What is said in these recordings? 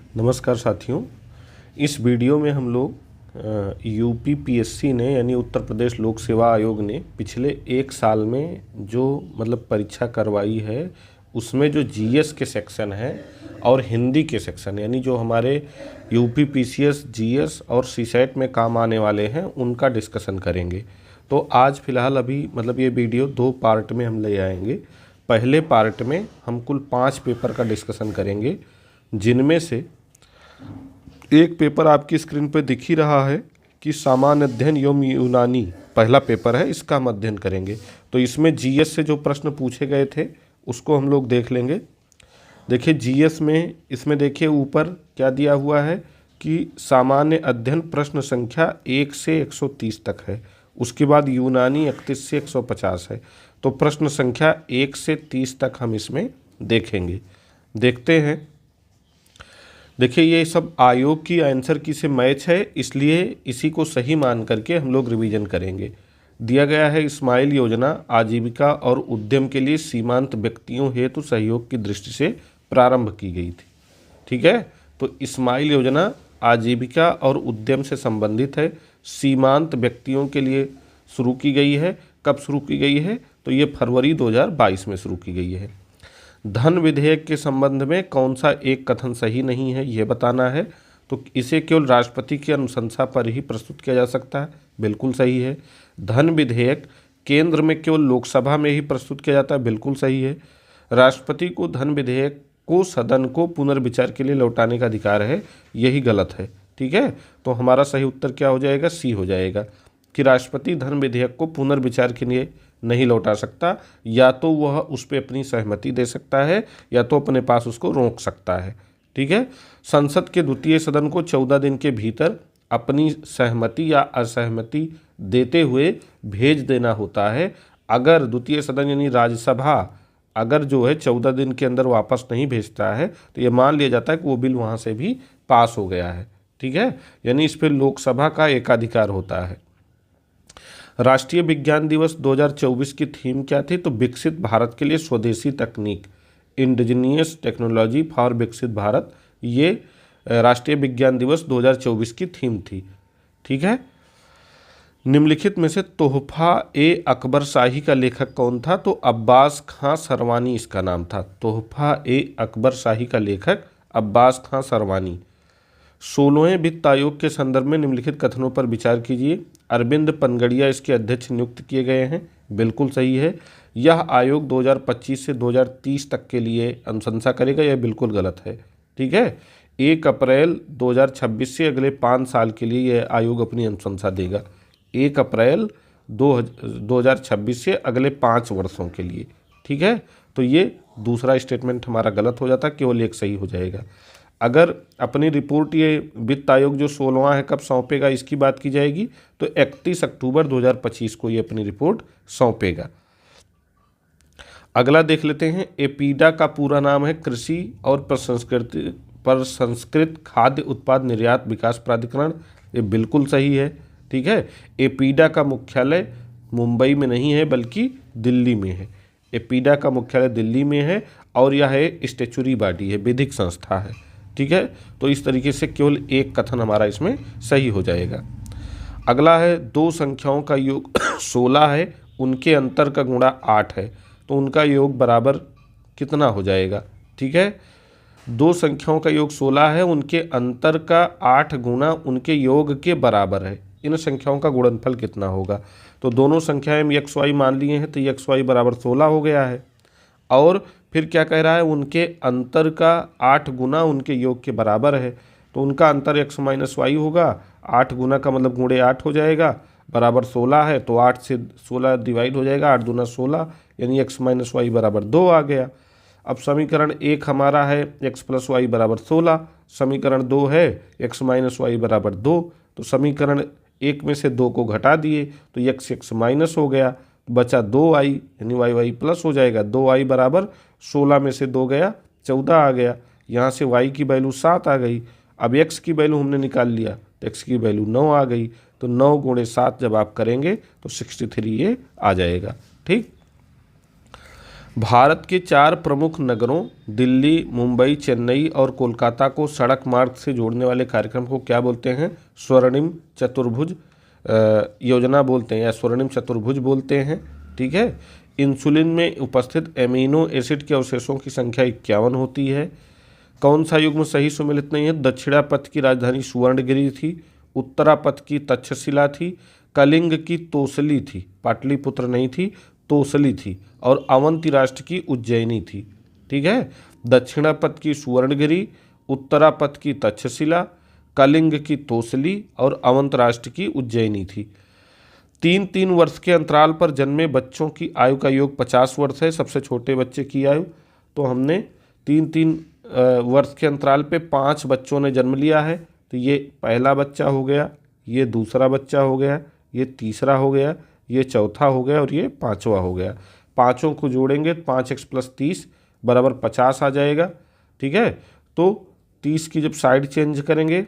नमस्कार साथियों। इस वीडियो में हम लोग यूपी पीएससी ने यानी उत्तर प्रदेश लोक सेवा आयोग ने पिछले एक साल में जो परीक्षा करवाई है उसमें जो जीएस के सेक्शन है और हिंदी के सेक्शन यानी जो हमारे यूपी पीसीएस जीएस और सीसेट में काम आने वाले हैं उनका डिस्कशन करेंगे। तो आज फ़िलहाल अभी ये वीडियो दो पार्ट में हम ले आएंगे। पहले पार्ट में हम कुल 5 पेपर का डिस्कशन करेंगे, जिनमें से एक पेपर आपकी स्क्रीन पर दिख ही रहा है कि सामान्य अध्ययन एवं यूनानी पहला पेपर है, इसका हम अध्ययन करेंगे। तो इसमें जीएस से जो प्रश्न पूछे गए थे उसको हम लोग देख लेंगे। देखिए जीएस में इसमें देखिए ऊपर क्या दिया हुआ है कि सामान्य अध्ययन प्रश्न संख्या 1 से 130 तक है, उसके बाद यूनानी 31 से 150 है। तो प्रश्न संख्या 1 से 30 तक हम इसमें देखेंगे। देखते हैं। देखिए ये सब आयोग की आंसर की से मैच है, इसलिए इसी को सही मान करके हम लोग रिवीजन करेंगे। दिया गया है स्माइल योजना आजीविका और उद्यम के लिए सीमांत व्यक्तियों हेतु सहयोग की दृष्टि से प्रारंभ की गई थी। ठीक है, तो स्माइल योजना आजीविका और उद्यम से संबंधित है, सीमांत व्यक्तियों के लिए शुरू की गई है। कब शुरू की गई है? तो ये फरवरी 2022 में शुरू की गई है। धन विधेयक के संबंध में कौन सा एक कथन सही नहीं है ये बताना है। तो इसे केवल राष्ट्रपति की अनुशंसा पर ही प्रस्तुत किया जा सकता है, बिल्कुल सही है। धन विधेयक केंद्र में केवल लोकसभा में ही प्रस्तुत किया जाता है, बिल्कुल सही है। राष्ट्रपति को धन विधेयक को सदन को पुनर्विचार के लिए लौटाने का अधिकार है, यही गलत है। ठीक है, तो हमारा सही उत्तर क्या हो जाएगा? सी हो जाएगा कि राष्ट्रपति धन विधेयक को पुनर्विचार के लिए नहीं लौटा सकता, या तो वह उस पर अपनी सहमति दे सकता है या तो अपने पास उसको रोक सकता है। ठीक है, संसद के द्वितीय सदन को 14 दिन के भीतर अपनी सहमति या असहमति देते हुए भेज देना होता है। अगर द्वितीय सदन यानी राज्यसभा अगर जो है 14 दिन के अंदर वापस नहीं भेजता है तो ये मान लिया जाता है कि वो बिल वहाँ से भी पास हो गया है। ठीक है, यानी इस पर लोकसभा का एकाधिकार होता है। राष्ट्रीय विज्ञान दिवस 2024 की थीम क्या थी? तो विकसित भारत के लिए स्वदेशी तकनीक, इंडिजीनियस टेक्नोलॉजी फॉर विकसित भारत, ये राष्ट्रीय विज्ञान दिवस 2024 की थीम थी। ठीक है, निम्नलिखित में से तोहफा ए अकबर शाही का लेखक कौन था? तो अब्बास खां सरवानी इसका नाम था। तोहफा ए अकबर शाही का लेखक अब्बास खां सरवानी। 16वें वित्त आयोग के संदर्भ में निम्नलिखित कथनों पर विचार कीजिए। अरविंद पनगड़िया इसके अध्यक्ष नियुक्त किए गए हैं, बिल्कुल सही है। यह आयोग 2025 से 2030 तक के लिए अनुशंसा करेगा, यह बिल्कुल गलत है। ठीक है, 1 अप्रैल 2026 से अगले 5 साल के लिए यह आयोग अपनी अनुशंसा देगा। 1 अप्रैल 2026 से अगले 5 वर्षों के लिए। ठीक है, तो ये दूसरा स्टेटमेंट हमारा गलत हो जाता, केवल एक सही हो जाएगा। अगर अपनी रिपोर्ट ये वित्त आयोग जो 16वां है कब सौंपेगा इसकी बात की जाएगी तो 31 अक्टूबर 2025 को ये अपनी रिपोर्ट सौंपेगा। अगला देख लेते हैं। एपीडा का पूरा नाम है कृषि और प्रसंस्कृत खाद्य उत्पाद निर्यात विकास प्राधिकरण, ये बिल्कुल सही है। ठीक है, एपीडा का मुख्यालय मुंबई में नहीं है बल्कि दिल्ली में है। एपीडा का मुख्यालय दिल्ली में है और यह है स्टैच्यूटरी बॉडी है, विधिक संस्था है। ठीक है, तो इस तरीके से केवल एक कथन हमारा इसमें सही हो जाएगा। अगला है दो संख्याओं का योग 16 है, उनके अंतर का गुणा 8 है, तो उनका योग बराबर कितना हो जाएगा? ठीक है, दो संख्याओं का योग 16 है, उनके अंतर का 8 गुना उनके योग के बराबर है। इन संख्याओं का गुणनफल कितना होगा? तो दोनों संख्याएं हम एक्स वाई मान लिए हैं, तो एक्स वाई बराबर 16 हो गया है। और फिर क्या कह रहा है? उनके अंतर का 8 गुना उनके योग के बराबर है, तो उनका अंतर x माइनस वाई होगा। 8 गुना का मतलब गुणे 8 हो जाएगा, बराबर 16 है, तो 8 से 16 डिवाइड हो जाएगा, 8 दूना 16 यानी x माइनस वाई बराबर 2 आ गया। अब समीकरण 1 हमारा है x प्लस वाई बराबर 16, समीकरण 2 है x माइनस वाई बराबर 2, तो समीकरण 1 में से 2 को घटा दिए तो x माइनस हो गया, बचा 2i यानी वाई वाई प्लस हो जाएगा। 2i बराबर 16 में से 2 गया 14 आ गया, यहाँ से y की वैल्यू 7 आ गई। अब x की वैल्यू हमने निकाल लिया तो x की वैल्यू 9 आ गई, तो 9 गुणे 7 जब आप करेंगे तो 63 ये आ जाएगा। ठीक, भारत के 4 प्रमुख नगरों दिल्ली, मुंबई, चेन्नई और कोलकाता को सड़क मार्ग से जोड़ने वाले कार्यक्रम को क्या बोलते हैं? स्वर्णिम चतुर्भुज योजना बोलते हैं या स्वर्णिम चतुर्भुज बोलते हैं। ठीक है। इंसुलिन में उपस्थित एमिनो एसिड के अवशेषों की संख्या 51 होती है। कौन सा युग्म सही सुमेलित नहीं है? दक्षिणापथ की राजधानी सुवर्णगिरी थी, उत्तरापथ की तक्षशिला थी, कलिंग की तोसली थी, पाटलिपुत्र नहीं थी, तोसली थी, और अवंती राष्ट्र की उज्जैनी थी। ठीक है। दक्षिणापथ की सुवर्णगिरी, उत्तरापथ की तक्षशिला, कलिंग की तोसली और अवंत राष्ट्र की उज्जैनी थी। 3-3 वर्ष के अंतराल पर जन्मे बच्चों की आयु का योग 50 वर्ष है। सबसे छोटे बच्चे की आयु, तो हमने 3-3 वर्ष के अंतराल पे 5 बच्चों ने जन्म लिया है, तो ये पहला बच्चा हो गया, ये दूसरा बच्चा हो गया, ये तीसरा हो गया, ये चौथा हो गया और ये 5वां हो गया। पाँचों को जोड़ेंगे 5x + 30 बराबर 50 आ जाएगा। ठीक है। तो 30 की जब साइड चेंज करेंगे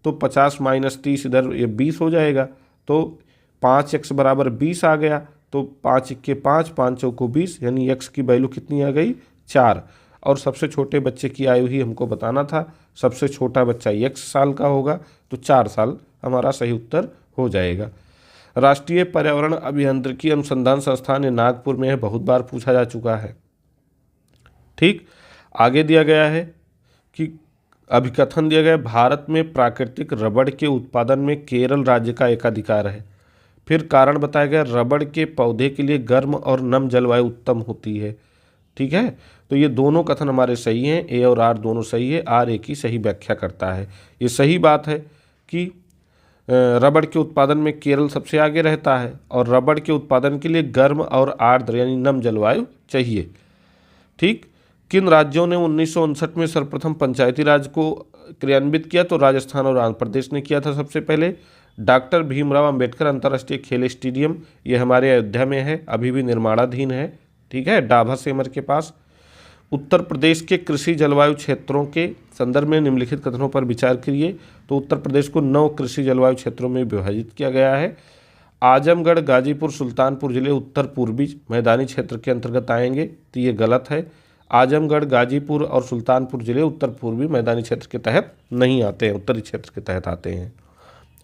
तो 50 - 30 इधर ये 20 हो जाएगा। तो 5x बराबर 20 आ गया। तो 5 × 5, 5 चौको 20, यानी x की वैल्यू कितनी आ गई? 4। और सबसे छोटे बच्चे की आयु ही हमको बताना था। सबसे छोटा बच्चा x साल का होगा, तो 4 साल हमारा सही उत्तर हो जाएगा। राष्ट्रीय पर्यावरण अभियांत्रिकी अनुसंधान संस्थान ये नागपुर में है, बहुत बार पूछा जा चुका है। ठीक। आगे दिया गया है कि अभिकथन दिया गया है, भारत में प्राकृतिक रबड़ के उत्पादन में केरल राज्य का एकाधिकार है। फिर कारण बताया गया, रबड़ के पौधे के लिए गर्म और नम जलवायु उत्तम होती है। ठीक है। तो ये दोनों कथन हमारे सही हैं, ए और आर दोनों सही है। आर ए की सही व्याख्या करता है। ये सही बात है कि रबड़ के उत्पादन में केरल सबसे आगे रहता है और रबड़ के उत्पादन के लिए गर्म और आर्द्र यानी नम जलवायु चाहिए। ठीक। किन राज्यों ने 1959 में सर्वप्रथम पंचायती राज को क्रियान्वित किया? तो राजस्थान और आंध्र प्रदेश ने किया था सबसे पहले। डॉक्टर भीमराव अंबेडकर अंतर्राष्ट्रीय खेल स्टेडियम ये हमारे अयोध्या में है, अभी भी निर्माणाधीन है। ठीक है, डाभा सेमर के पास। उत्तर प्रदेश के कृषि जलवायु क्षेत्रों के संदर्भ में निम्नलिखित कथनों पर विचार करिए। तो उत्तर प्रदेश को 9 कृषि जलवायु क्षेत्रों में विभाजित किया गया है। आजमगढ़, गाजीपुर, सुल्तानपुर जिले उत्तर पूर्वी मैदानी क्षेत्र के अंतर्गत आएंगे, तो ये गलत है। आजमगढ़, गाजीपुर और सुल्तानपुर जिले उत्तर पूर्वी मैदानी क्षेत्र के तहत नहीं आते हैं, उत्तरी क्षेत्र के तहत आते हैं।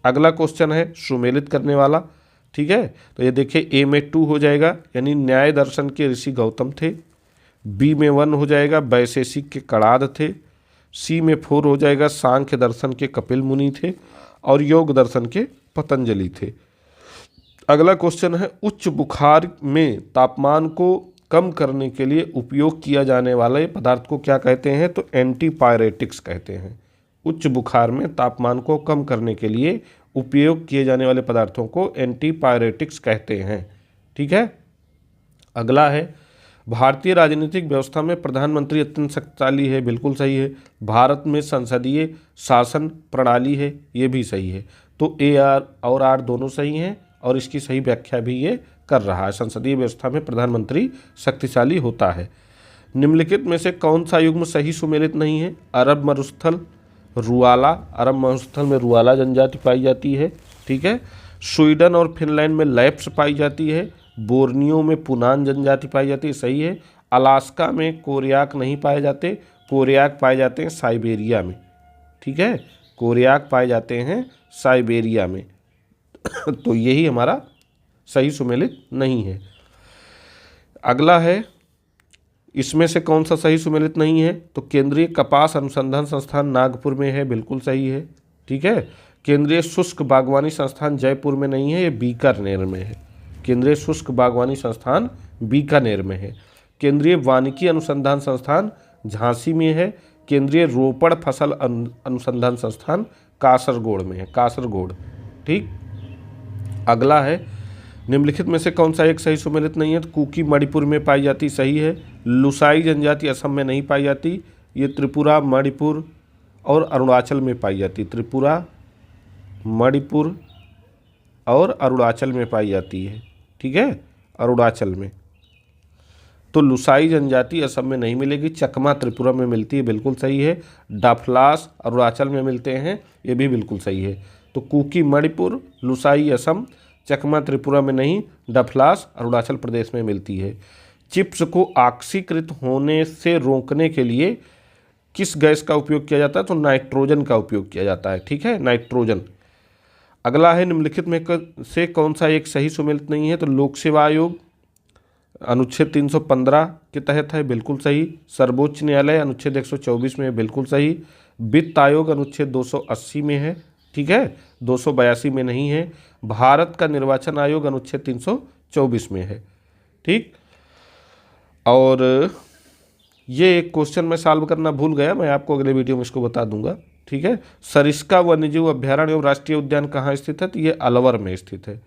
अगला क्वेश्चन है सुमेलित करने वाला। ठीक है, तो ये देखिए, ए में 2 हो जाएगा यानी न्याय दर्शन के ऋषि गौतम थे। बी में 1 हो जाएगा, वैशेषिक के कणाद थे। सी में 4 हो जाएगा, सांख्य दर्शन के कपिल मुनि थे। और योग दर्शन के पतंजलि थे। अगला क्वेश्चन है, उच्च बुखार में तापमान को कम करने के लिए उपयोग किया जाने वाले पदार्थ को क्या कहते हैं? तो एंटीपायरेटिक्स कहते हैं। उच्च बुखार में तापमान को कम करने के लिए उपयोग किए जाने वाले पदार्थों को एंटीपायरेटिक्स कहते हैं। ठीक है। अगला है, भारतीय राजनीतिक व्यवस्था में प्रधानमंत्री अत्यंत शक्तिशाली है। बिल्कुल सही है। भारत में संसदीय शासन प्रणाली है, ये भी सही है। तो ए और आर दोनों सही हैं और इसकी सही व्याख्या भी ये कर रहा है। संसदीय व्यवस्था में प्रधानमंत्री शक्तिशाली होता है। निम्नलिखित में से कौन सा युग्म सही सुमेलित नहीं है? अरब मरुस्थल, रुआला, अरब मरुस्थल में रुआला जनजाति पाई जाती है। ठीक है। स्वीडन और फिनलैंड में लैप्स पाई जाती है। बोर्नियो में पुनान जनजाति पाई जाती है, सही है। अलास्का में कोरियाक नहीं पाए जाते, कोरियाक पाए जाते हैं साइबेरिया में। ठीक है, कोरियाक पाए जाते हैं साइबेरिया में। तो यही हमारा सही सुमेलित नहीं है। अगला है, इसमें से कौन सा सही सुमेलित नहीं है? तो केंद्रीय कपास अनुसंधान संस्थान नागपुर में है, बिल्कुल सही है। ठीक है। केंद्रीय शुष्क बागवानी संस्थान जयपुर में नहीं है, ये बीकानेर में है। केंद्रीय शुष्क बागवानी संस्थान बीकानेर में है। केंद्रीय वानिकी अनुसंधान संस्थान झांसी में है। केंद्रीय रोपड़ फसल अनुसंधान संस्थान कासरगोड में है, कासरगोड। ठीक। अगला है, निम्नलिखित में से कौन सा एक सही सुमेलित नहीं है? तो कुकी मणिपुर में पाई जाती, सही है। लुसाई जनजाति असम में नहीं पाई जाती, ये त्रिपुरा, मणिपुर और अरुणाचल में पाई जाती। त्रिपुरा, मणिपुर और अरुणाचल में पाई जाती है। ठीक है, अरुणाचल में। तो लुसाई जनजाति असम में नहीं मिलेगी, चकमा त्रिपुरा में मिलती है, बिल्कुल सही है। डाफलास अरुणाचल में मिलते हैं, ये भी बिल्कुल सही है। तो कुकी मणिपुर, लुसाई असम, चकमा त्रिपुरा में नहीं, डफलास अरुणाचल प्रदेश में मिलती है। चिप्स को ऑक्सीकृत होने से रोकने के लिए किस गैस का उपयोग किया जाता है? तो नाइट्रोजन का उपयोग किया जाता है। ठीक है, नाइट्रोजन। अगला है निम्नलिखित में से कौन सा एक सही सुमेलित नहीं है? तो लोक सेवा आयोग अनुच्छेद 315 के तहत है, बिल्कुल सही। सर्वोच्च न्यायालय अनुच्छेद 124 में है, बिल्कुल सही। वित्त आयोग अनुच्छेद 280 में है, ठीक है, 282 में नहीं है। भारत का निर्वाचन आयोग अनुच्छेद 324 में है, ठीक। और ये एक क्वेश्चन मैं सॉल्व करना भूल गया, मैं आपको अगले वीडियो में इसको बता दूंगा, ठीक है। सरिस्का वन्यजीव अभ्यारण्य एवं राष्ट्रीय उद्यान कहाँ स्थित है? तो ये अलवर में स्थित है,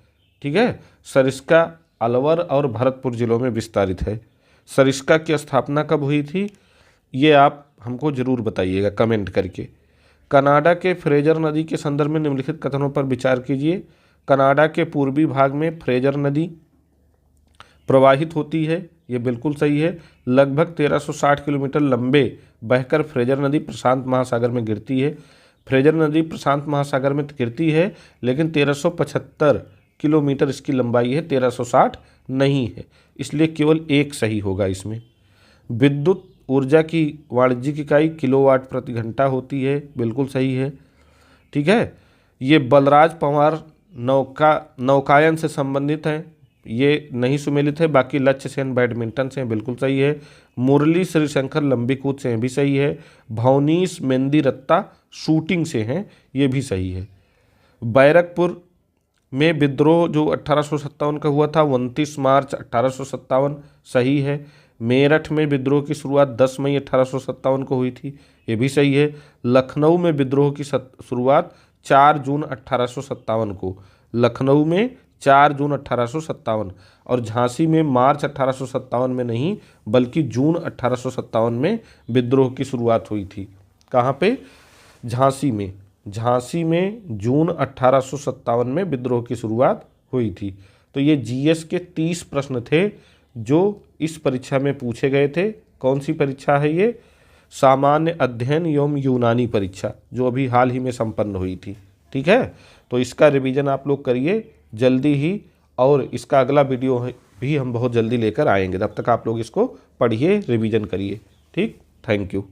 ठीक है। सरिस्का अलवर और भरतपुर जिलों में विस्तारित है। सरिस्का की स्थापना कब हुई थी? ये आप हमको जरूर बताइएगा कमेंट करके। कनाडा के फ्रेजर नदी के संदर्भ में निम्नलिखित कथनों पर विचार कीजिए। कनाडा के पूर्वी भाग में फ्रेजर नदी प्रवाहित होती है, ये बिल्कुल सही है। लगभग 1360 किलोमीटर लंबे बहकर फ्रेजर नदी प्रशांत महासागर में गिरती है। फ्रेजर नदी प्रशांत महासागर में गिरती है, लेकिन 1375 किलोमीटर इसकी लंबाई है, 1360 नहीं है, इसलिए केवल एक सही होगा इसमें। विद्युत ऊर्जा की वाणिज्यिक इकाई किलोवाट प्रति घंटा होती है, बिल्कुल सही है, ठीक है। ये बलराज पंवार नौकायन से संबंधित है, ये नहीं सुमेलित है। बाकी लक्ष्य सेन बैडमिंटन से बिल्कुल सही है। मुरली श्रीशंकर लंबी कूद से भी सही है। भवनीश मेहंदी रत्ता शूटिंग से हैं, ये भी सही है। बैरकपुर में विद्रोह जो 1857 का हुआ था 29 मार्च 1857 सही है। मेरठ में विद्रोह की शुरुआत 10 मई 1857 को हुई थी, ये भी सही है। लखनऊ में विद्रोह की शुरुआत 4 जून 1857 को, लखनऊ में 4 जून 1857, और झांसी में मार्च 1857 में नहीं बल्कि जून 1857 में विद्रोह की शुरुआत हुई थी। कहाँ पे? झांसी में। झांसी में जून 1857 में विद्रोह की शुरुआत हुई थी। तो ये जीएस के 30 प्रश्न थे जो इस परीक्षा में पूछे गए थे। कौन सी परीक्षा है ये? सामान्य अध्ययन एवं यूनानी परीक्षा, जो अभी हाल ही में संपन्न हुई थी, ठीक है। तो इसका रिवीजन आप लोग करिए जल्दी ही, और इसका अगला वीडियो भी हम बहुत जल्दी लेकर आएंगे। तब तक आप लोग इसको पढ़िए, रिवीजन करिए, ठीक। Thank you.